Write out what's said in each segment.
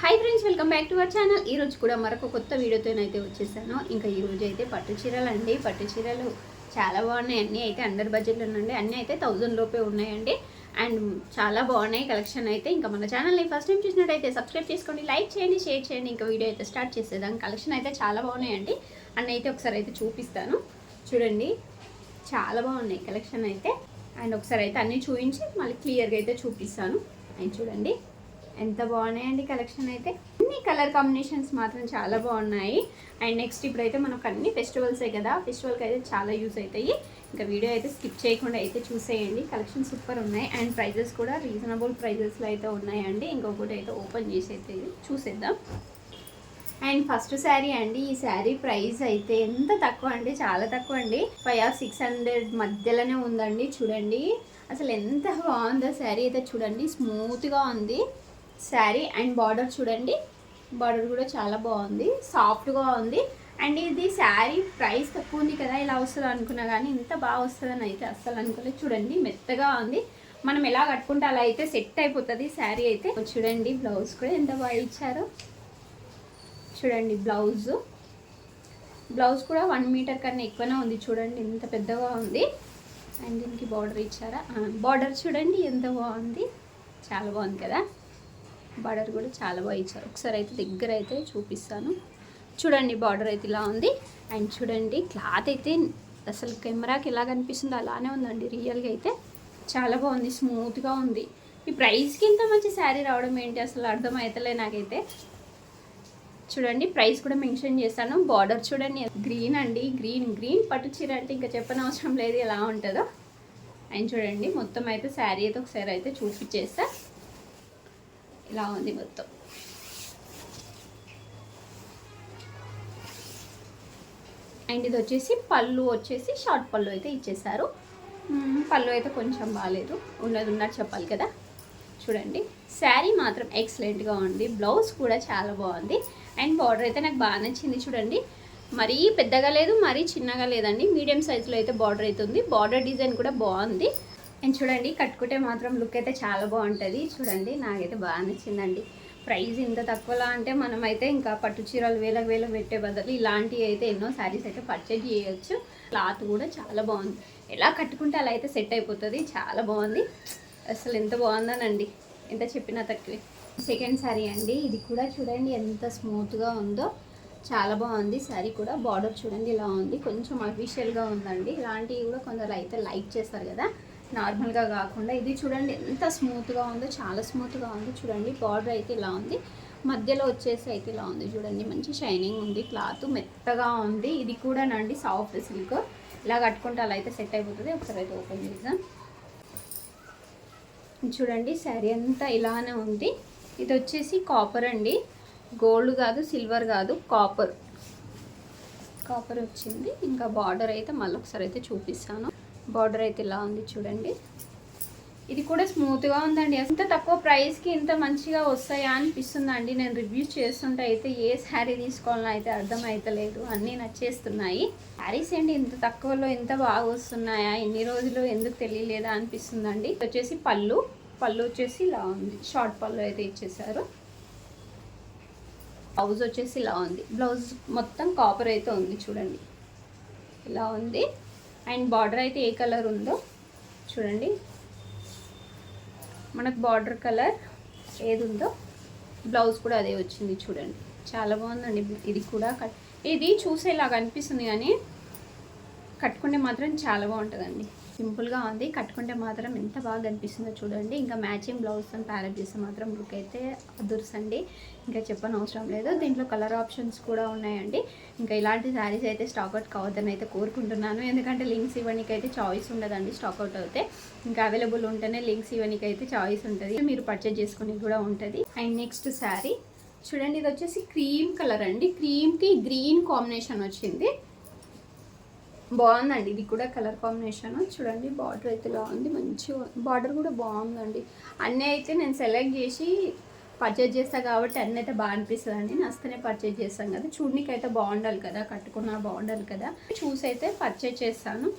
Hi friends, welcome back to our channel. ఈరోజు కూడా మరొక కొత్త వీడియోతోనైతే వచ్చేసాను. ఇంకా ఈరోజు అయితే పట్టు చీరలు అండి. పట్టు చీరలు చాలా బాగున్నాయి. అన్నీ అయితే అండర్ బడ్జెట్లో ఉండండి. అన్నీ అయితే 1000 లోపే ఉన్నాయండి. అండ్ చాలా బాగున్నాయి కలెక్షన్ అయితే. ఇంకా మన ఛానల్ని ఫస్ట్ టైం చూసినట్టయితే సబ్స్క్రైబ్ చేసుకోండి, లైక్ చేయండి, షేర్ చేయండి. ఇంకా వీడియో అయితే స్టార్ట్ చేసేదాం. కలెక్షన్ అయితే చాలా బాగున్నాయండి. అన్నీ అయితే ఒకసారి అయితే చూపిస్తాను. చూడండి, చాలా బాగున్నాయి కలెక్షన్ అయితే. అండ్ ఒకసారి అయితే అన్నీ చూపించి మళ్ళీ క్లియర్గా అయితే చూపిస్తాను. అండ్ చూడండి ఎంత బాగున్నాయండి కలెక్షన్ అయితే. అన్ని కలర్ కాంబినేషన్స్ మాత్రం చాలా బాగున్నాయి. అండ్ నెక్స్ట్ ఇప్పుడైతే మనకు అన్ని ఫెస్టివల్సే కదా, ఫెస్టివల్కి అయితే చాలా యూజ్ అవుతాయి. ఇంకా వీడియో అయితే స్కిప్ చేయకుండా అయితే చూసేయండి. కలెక్షన్ సూపర్ ఉన్నాయి. అండ్ ప్రైజెస్ కూడా రీజనబుల్ ప్రైజెస్లో అయితే ఉన్నాయండి. ఇంకొకటి అయితే ఓపెన్ చేసి అయితే చూసేద్దాం. అండ్ ఫస్ట్ శారీ అండి. ఈ శారీ ప్రైస్ అయితే ఎంత తక్కువ అండి, చాలా తక్కువ అండి. 500 or 600 మధ్యలోనే ఉందండి. చూడండి అసలు ఎంత బాగుందో శారీ అయితే. చూడండి స్మూత్గా ఉంది శారీ. అండ్ బార్డర్ చూడండి, బార్డర్ కూడా చాలా బాగుంది, సాఫ్ట్గా ఉంది. అండ్ ఇది శారీ ప్రైస్ తక్కువ ఉంది కదా, ఇలా వస్తుంది అనుకున్నా కానీ ఇంత బాగా వస్తుందని అయితే అస్సలు అనుకోలేదు. చూడండి మెత్తగా ఉంది, మనం ఎలా కట్టుకుంటే అలా అయితే సెట్ అయిపోతుంది శారీ అయితే. చూడండి బ్లౌజ్ కూడా ఎంత బాగా ఇచ్చారో. చూడండి బ్లౌజ్ కూడా 1 మీటర్ కన్నా ఎక్కువనే ఉంది. చూడండి ఎంత పెద్దగా ఉంది. అండ్ దీనికి బార్డర్ ఇచ్చారా, బార్డర్ చూడండి ఎంత బాగుంది, చాలా బాగుంది కదా. బార్డర్ కూడా చాలా బాగా ఇచ్చారు. ఒకసారి అయితే దగ్గర అయితే చూపిస్తాను. చూడండి బార్డర్ అయితే ఇలా ఉంది. అండ్ చూడండి క్లాత్ అయితే అసలు కెమెరాకి ఎలా కనిపిస్తుందో అలానే ఉందండి. రియల్గా అయితే చాలా బాగుంది, స్మూత్గా ఉంది. ఈ ప్రైస్కి ఇంత మంచి శారీ రావడం ఏంటి అసలు అర్థమవుతలే నాకైతే. చూడండి ప్రైస్ కూడా మెన్షన్ చేస్తాను. బార్డర్ చూడండి గ్రీన్ అండి, గ్రీన్ పట్టు చీర అంటే ఇంకా చెప్పనవసరం లేదు ఎలా ఉంటుందో. అండ్ చూడండి మొత్తం అయితే శారీ అయితే ఒకసారి అయితే చూపించేస్తా. ఇలా ఉంది మొత్తం. అండ్ ఇది వచ్చేసి పళ్ళు వచ్చేసి షార్ట్ పళ్ళు అయితే ఇచ్చేసారు. పళ్ళు అయితే కొంచెం బాగాలేదు, ఉన్నట్టు చెప్పాలి కదా. చూడండి శారీ మాత్రం ఎక్సలెంట్గా ఉంది. బ్లౌజ్ కూడా చాలా బాగుంది. అండ్ బార్డర్ అయితే నాకు బాగా నచ్చింది. చూడండి మరీ పెద్దగా లేదు, మరీ చిన్నగా లేదండి, మీడియం సైజులో అయితే బార్డర్ అయితే ఉంది. బార్డర్ డిజైన్ కూడా బాగుంది. అండ్ చూడండి కట్టుకుంటే మాత్రం లుక్ అయితే చాలా బాగుంటుంది. చూడండి నాకైతే బాగా నచ్చిందండి. ప్రైస్ ఇంత తక్కువలా అంటే మనమైతే ఇంకా పట్టు చీరలు వేలకు పెట్టే బదులు ఇలాంటివి అయితే ఎన్నో శారీస్ అయితే పర్చేజ్ చేయొచ్చు. క్లాత్ కూడా చాలా బాగుంది, ఎలా కట్టుకుంటే అలా అయితే సెట్ అయిపోతుంది. చాలా బాగుంది అసలు, ఎంత బాగుందోనండి, ఎంత చెప్పినా తక్కువే. సెకండ్ శారీ అండి. ఇది కూడా చూడండి ఎంత స్మూత్గా ఉందో, చాలా బాగుంది శారీ కూడా. బార్డర్ చూడండి ఇలా ఉంది, కొంచెం అఫీషియల్గా ఉందండి. ఇలాంటివి కూడా కొందరు అయితే లైక్ చేస్తారు కదా, నార్మల్గా కాకుండా. ఇది చూడండి ఎంత స్మూత్గా ఉందో, చాలా స్మూత్గా ఉంది. చూడండి బార్డర్ అయితే ఇలా ఉంది, మధ్యలో వచ్చేసి అయితే ఇలా ఉంది. చూడండి మంచి షైనింగ్ ఉంది, క్లాత్ మెత్తగా ఉంది. ఇది కూడా నండి సాఫ్ట్ సిల్క్, ఇలా కట్టుకుంటే అలా అయితే సెట్ అయిపోతుంది. ఒకసారి అయితే ఓపెన్ చేద్దాం. చూడండి శారీ అంతా ఇలానే ఉంది. ఇది వచ్చేసి కాపర్ అండి, గోల్డ్ కాదు, సిల్వర్ కాదు, కాపర్ వచ్చింది. ఇంకా బార్డర్ అయితే మళ్ళీ ఒకసారి అయితే చూపిస్తాను. బార్డర్ అయితే ఇలా ఉంది చూడండి. ఇది కూడా స్మూత్గా ఉందండి. ఎంత తక్కువ ప్రైస్కి ఇంత మంచిగా వస్తాయా అనిపిస్తుందండి. నేను రివ్యూస్ చేస్తుంటే అయితే ఏ శారీ తీసుకోవాలని అయితే అర్థమవుతలేదు, అన్నీ నచ్చేస్తున్నాయి. శారీస్ ఏంటి ఇంత తక్కువలో ఇంత బాగా వస్తున్నాయా, ఎన్ని రోజులు ఎందుకు తెలియలేదా అనిపిస్తుందండి. వచ్చేసి పళ్ళు వచ్చేసి ఇలా ఉంది, షార్ట్ పళ్ళు అయితే ఇచ్చేసారు. బ్లౌజ్ వచ్చేసి ఇలా ఉంది, బ్లౌజ్ మొత్తం కాపర్ అయితే ఉంది. చూడండి ఇలా ఉంది. అండ్ బార్డర్ అయితే ఏ కలర్ ఉందో చూడండి, మనకు బార్డర్ కలర్ ఏది ఉందో బ్లౌజ్ కూడా అదే వచ్చింది. చూడండి చాలా బాగుందండి. ఇది కూడా ఇది చూసేలాగా అనిపిస్తుంది కానీ కట్టుకుంటే మాత్రం చాలా బాగుంటుందండి. సింపుల్గా ఉంది, కట్టుకుంటే మాత్రం ఎంత బాగా అనిపిస్తుందో చూడండి. ఇంకా మ్యాచింగ్ బ్లౌజ్తో ప్యారప్ చేస్తే మాత్రం లుక్ అయితే అదుర్సండి, ఇంకా చెప్పని అవసరం లేదు. దీంట్లో కలర్ ఆప్షన్స్ కూడా ఉన్నాయండి. ఇంకా ఇలాంటి శారీస్ అయితే స్టాక్అవుట్ కావద్దని అయితే కోరుకుంటున్నాను. ఎందుకంటే లింక్స్ ఇవ్వడానికి అయితే చాయిస్ ఉండదండి. స్టాక్అవుట్ అయితే ఇంకా అవైలబుల్ ఉంటేనే లింక్స్ ఇవ్వడానికి అయితే చాయిస్ ఉంటుంది, మీరు పర్చేజ్ చేసుకుని కూడా ఉంటుంది. అండ్ నెక్స్ట్ శారీ చూడండి, ఇది వచ్చేసి క్రీమ్ కలర్ అండి. క్రీమ్కి గ్రీన్ కాంబినేషన్ వచ్చింది, బాగుందండి. ఇది కూడా కలర్ కాంబినేషన్. చూడండి బార్డర్ అయితే ఇలా ఉంది, మంచి బార్డర్ కూడా బాగుందండి. అన్నీ అయితే నేను సెలెక్ట్ చేసి పర్చేజ్ చేస్తాను కాబట్టి అన్నీ అయితే బాగా అనిపిస్తుంది అండి. నచ్చితేనే పర్చేజ్ చేస్తాను కదా, చూడడానికి అయితే బాగుండాలి కదా, కట్టుకున్నా బాగుండాలి కదా, చూసి అయితే పర్చేజ్ చేస్తాను.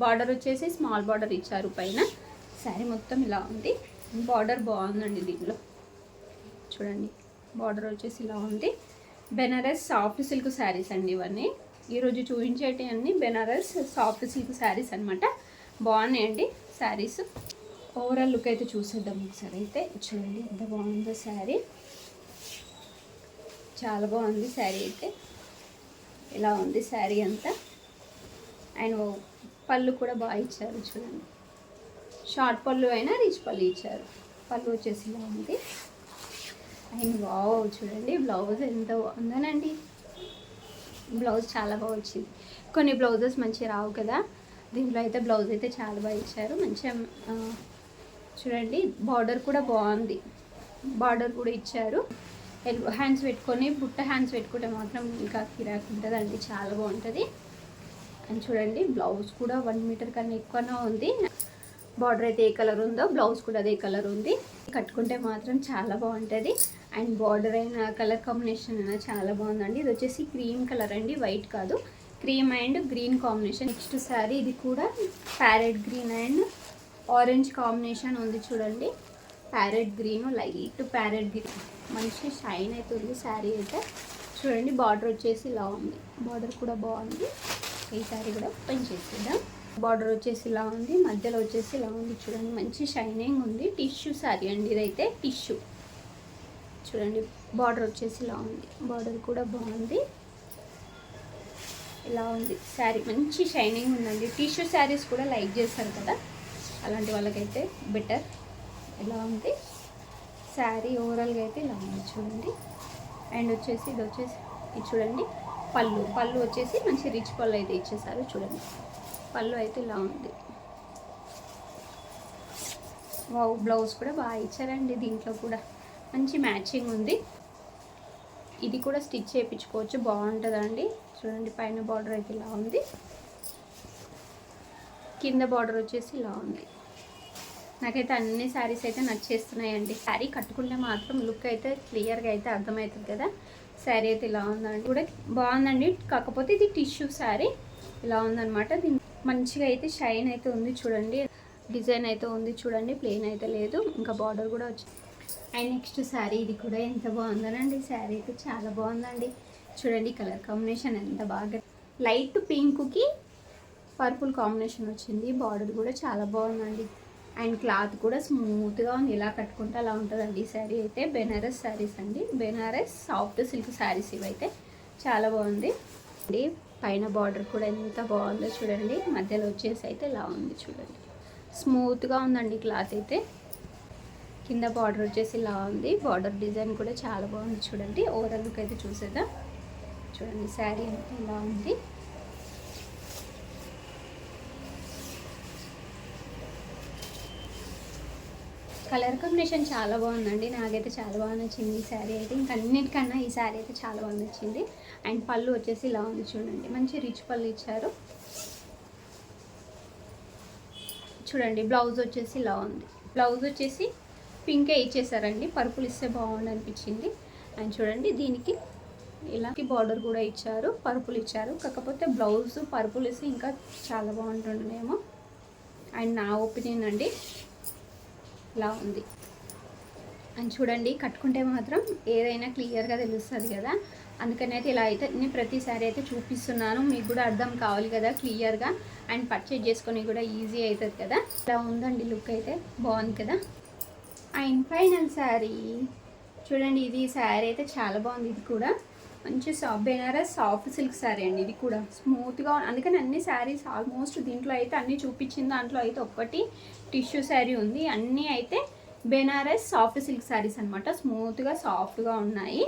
బార్డర్ వచ్చేసి స్మాల్ బార్డర్ ఇచ్చారు పైన. శారీ మొత్తం ఇలా ఉంది, బార్డర్ బాగుందండి దీనిలో. చూడండి బార్డర్ వచ్చేసి ఇలా ఉంది. బెనారస్ సాఫ్ట్ సిల్క్ శారీస్ అండి ఇవన్నీ. ఈరోజు చూపించేటి అన్ని బెనారస్ సాఫ్ట్ సిల్క్ శారీస్ అనమాట. బాగున్నాయండి శారీస్. ఓవరాల్ లుక్ అయితే చూసేద్దాం ఒకసారి. అయితే చూడండి ఎంత బాగుందో శారీ, చాలా బాగుంది శారీ అయితే. ఇలా ఉంది శారీ అంతా. అండ్ పళ్ళు కూడా బాగా ఇచ్చారు చూడండి. షార్ట్ పళ్ళు అయినా రిచ్ పళ్ళు ఇచ్చారు. పళ్ళు వచ్చేసి ఇలా ఉంది. అండ్ వావ్ చూడండి బ్లౌజ్ ఎంత బాగుందనండి. బ్లౌజ్ చాలా బాగా వచ్చింది. కొన్ని బ్లౌజెస్ మంచిగా రావు కదా, దీంట్లో అయితే బ్లౌజ్ అయితే చాలా బాగా ఇచ్చారు. మంచిగా చూడండి బార్డర్ కూడా బాగుంది. బార్డర్ కూడా ఇచ్చారు. ఎల్బో హ్యాండ్స్ పెట్టుకొని బుట్ట హ్యాండ్స్ పెట్టుకుంటే మాత్రం ఇంకా కిరాక్ ఉంటుందండి, చాలా బాగుంటుంది. అండ్ చూడండి బ్లౌజ్ కూడా 1 మీటర్ కన్నా ఎక్కువనే ఉంది. బార్డర్ అయితే ఏ కలర్ ఉందో బ్లౌజ్ కూడా అదే కలర్ ఉంది. కట్టుకుంటే మాత్రం చాలా బాగుంటుంది. అండ్ బార్డర్ అయిన కలర్ కాంబినేషన్ అయినా చాలా బాగుందండి. ఇది వచ్చేసి క్రీమ్ కలర్ అండి, వైట్ కాదు. Cream and green combination. Next sari ఇది కూడా parrot green and orange combination ఉంది చూడండి. Parrot green, light parrot green, మంచి షైన్ అయితే ఉంది శారీ అయితే. చూడండి బార్డర్ వచ్చేసి ఇలా ఉంది. బార్డర్ కూడా బాగుంది. ఈ శారీ కూడా ఓపెన్ చేసేద్దాం. బార్డర్ వచ్చేసి ఇలా ఉంది, మధ్యలో వచ్చేసి ఇలా ఉంది చూడండి. మంచి షైనింగ్ ఉంది. టిష్యూ శారీ అండి ఇదైతే, టిష్యూ. చూడండి బార్డర్ వచ్చేసి ఇలా ఉంది. బార్డర్ కూడా బాగుంది. ఇలా ఉంది శారీ, మంచి షైనింగ్ ఉందండి. టిష్యూ శారీస్ కూడా లైక్ చేస్తారు కదా, అలాంటి వాళ్ళకైతే బెటర్. ఇలా ఉంది శారీ. ఓవరాల్గా అయితే ఇలా ఉంది చూడండి. అండ్ వచ్చేసి ఇది వచ్చేసి ఇది చూడండి పళ్ళు వచ్చేసి మంచి రిచ్ పళ్ళు అయితే ఇచ్చేసారు చూడండి. పళ్ళు అయితే ఇలా ఉంది. వావ్ బ్లౌజ్ కూడా బాగా ఇచ్చారండి. దీంట్లో కూడా మంచి మ్యాచింగ్ ఉంది. ఇది కూడా స్టిచ్ చేయించుకోవచ్చు, బాగుంటుందండి. చూడండి పైన బార్డర్ అయితే ఇలా ఉంది, కింద బార్డర్ వచ్చేసి ఇలా ఉంది. నాకైతే అన్ని శారీస్ అయితే నచ్చేస్తున్నాయండి. శారీ కట్టుకుంటే మాత్రం లుక్ అయితే క్లియర్గా అయితే అర్థమవుతుంది కదా. శారీ అయితే ఇలా ఉందండి, కూడా బాగుందండి. కాకపోతే ఇది టిష్యూ శారీ ఇలా ఉందన్నమాట. దీని మంచిగా అయితే షైన్ అయితే ఉంది చూడండి. డిజైన్ అయితే ఉంది చూడండి, ప్లెయిన్ అయితే లేదు. ఇంకా బార్డర్ కూడా వచ్చింది. అండ్ నెక్స్ట్ శారీ ఇది కూడా ఎంత బాగుందనండి. శారీ అయితే చాలా బాగుందండి. చూడండి కలర్ కాంబినేషన్ ఎంత బాగా, లైట్ పింక్కి పర్పుల్ కాంబినేషన్ వచ్చింది. బార్డర్ కూడా చాలా బాగుందండి. అండ్ క్లాత్ కూడా స్మూత్గా ఉంది. ఇలా కట్టుకుంటే అలా ఉంటుందండి. ఈ శారీ అయితే బెనారస్ శారీస్ అండి, బెనారస్ సాఫ్ట్ సిల్క్ శారీస్ ఇవైతే చాలా బాగుంది అండి. పైన బార్డర్ కూడా ఎంత బాగుందో చూడండి. మధ్యలో వచ్చేసి అయితే ఇలా ఉంది చూడండి. స్మూత్గా ఉందండి క్లాత్ అయితే. కింద బార్డర్ వచ్చేసి ఇలా ఉంది. బార్డర్ డిజైన్ కూడా చాలా బాగుంది చూడండి. ఓవరాల్ లుక్ అయితే చూసేదా చూడండి. శారీ అంతా ఇలా ఉంది. కలర్ కాంబినేషన్ చాలా బాగుందండి. నాకైతే చాలా బాగా నచ్చింది ఈ శారీ అయితే. ఇంకా అన్నిటికన్నా ఈ శారీ అయితే చాలా బాగా నచ్చింది. అండ్ పళ్ళు వచ్చేసి ఇలా ఉంది చూడండి. మంచి రిచ్ పళ్ళు ఇచ్చారు చూడండి. బ్లౌజ్ వచ్చేసి ఇలా ఉంది. బ్లౌజ్ వచ్చేసి పింకే ఇచ్చేసారండి, పర్పుల్ ఇస్తే బాగుండు అనిపించింది. అండ్ చూడండి దీనికి ఇలా బార్డర్ కూడా ఇచ్చారు, పర్పుల్ ఇచ్చారు. కాకపోతే బ్లౌజ్ పర్పుల్ ఇస్తే ఇంకా చాలా బాగుంటుండేమో అండ్ నా ఒపీనియన్ అండి. ఇలా ఉంది. అండ్ చూడండి కట్టుకుంటే మాత్రం ఏదైనా క్లియర్గా తెలుస్తుంది కదా, అందుకని అయితే ఇలా అయితే నేను ప్రతిసారి అయితే చూపిస్తున్నాను. మీకు కూడా అర్థం కావాలి కదా క్లియర్గా, అండ్ పర్చేజ్ చేసుకొని కూడా ఈజీ అవుతుంది కదా. ఇలా ఉందండి లుక్ అయితే, బాగుంది కదా. అండ్ ఫైనల్ శారీ చూడండి. ఇది శారీ అయితే చాలా బాగుంది. ఇది కూడా మంచి బెనారస్ సాఫ్ట్ సిల్క్ శారీ అండి. ఇది కూడా స్మూత్గా, అందుకని అన్ని శారీస్ ఆల్మోస్ట్ దీంట్లో అయితే అన్నీ చూపించిన దాంట్లో అయితే ఒక్కటి టిష్యూ శారీ ఉంది. అన్నీ అయితే బెనారస్ సాఫ్ట్ సిల్క్ శారీస్ అనమాట. స్మూత్గా సాఫ్ట్గా ఉన్నాయి.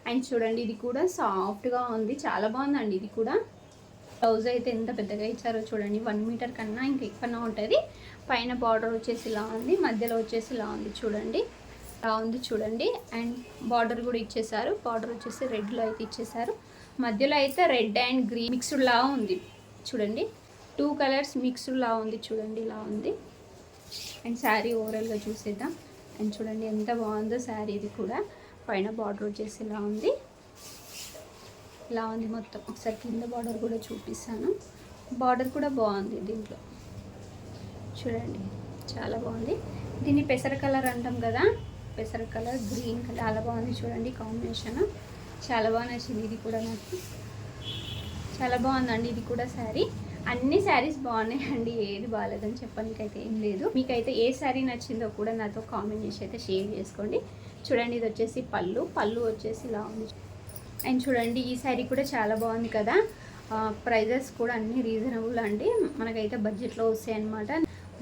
అండ్ చూడండి ఇది కూడా సాఫ్ట్గా ఉంది, చాలా బాగుందండి. ఇది కూడా బ్లౌజ్ అయితే ఎంత పెద్దగా ఇచ్చారో చూడండి. 1 మీటర్ కన్నా ఇంకా ఎక్కువనే ఉంటుంది. పైన బార్డర్ వచ్చేసి ఇలా ఉంది, మధ్యలో వచ్చేసి ఇలా ఉంది చూడండి. ఇలా ఉంది చూడండి. అండ్ బార్డర్ కూడా ఇచ్చేసారు. బార్డర్ వచ్చేసి రెడ్లో అయితే ఇచ్చేసారు. మధ్యలో అయితే రెడ్ అండ్ గ్రీన్ మిక్స్డ్ లా ఉంది చూడండి. 2 కలర్స్ మిక్స్డ్ లా ఉంది చూడండి. ఇలా ఉంది. అండ్ శారీ ఓవరాల్గా చూసేద్దాం. అండ్ చూడండి ఎంత బాగుందో శారీ. ఇది కూడా పైన బార్డర్ వచ్చేసి ఇలా ఉంది, ఇలా ఉంది మొత్తం. ఒకసారి కింద బార్డర్ కూడా చూపిస్తాను. బార్డర్ కూడా బాగుంది దీంట్లో చూడండి, చాలా బాగుంది. దీన్ని పెసర కలర్ అంటాం కదా, పెసర కలర్, గ్రీన్ కలర్ చాలా బాగుంది చూడండి కాంబినేషన్. చాలా బాగా నచ్చింది ఇది కూడా నాకు. చాలా బాగుందండి ఇది కూడా శారీ. అన్ని శారీస్ బాగున్నాయండి, ఏది బాగాలేదని చెప్పడానికైతే ఏం లేదు. మీకైతే ఏ శారీ నచ్చిందో కూడా నాతో కామెంట్ చేసి అయితే షేర్ చేసుకోండి. చూడండి ఇది వచ్చేసి పళ్ళు వచ్చేసి ఇలా ఉంది. అండ్ చూడండి ఈ శారీ కూడా చాలా బాగుంది కదా. ప్రైజెస్ కూడా అన్నీ రీజనబుల్ అండి, మనకైతే బడ్జెట్లో వస్తాయి అన్నమాట.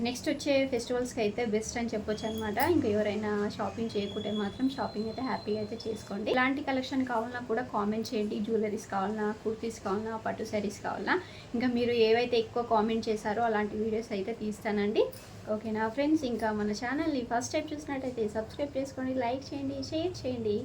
నెక్స్ట్ వచ్చే ఫెస్టివల్స్కి అయితే బెస్ట్ అని చెప్పొచ్చు అనమాట. ఇంకా ఎవరైనా షాపింగ్ చేయకుంటే మాత్రం షాపింగ్ అయితే హ్యాపీగా అయితే చేసుకోండి. ఇలాంటి కలెక్షన్ కావాలన్నా కూడా కామెంట్ చేయండి. జ్యువెలరీస్ కావాలన్నా, కుర్తీస్ కావాలన్నా, పట్టు శారీస్ కావాలన్నా, ఇంకా మీరు ఏవైతే ఎక్కువ కామెంట్ చేశారో అలాంటి వీడియోస్ అయితే తీస్తానండి. ఓకేనా ఫ్రెండ్స్, ఇంకా మన ఛానల్ని ఫస్ట్ టైం చూసినట్టయితే సబ్స్క్రైబ్ చేసుకోండి, లైక్ చేయండి, షేర్ చేయండి.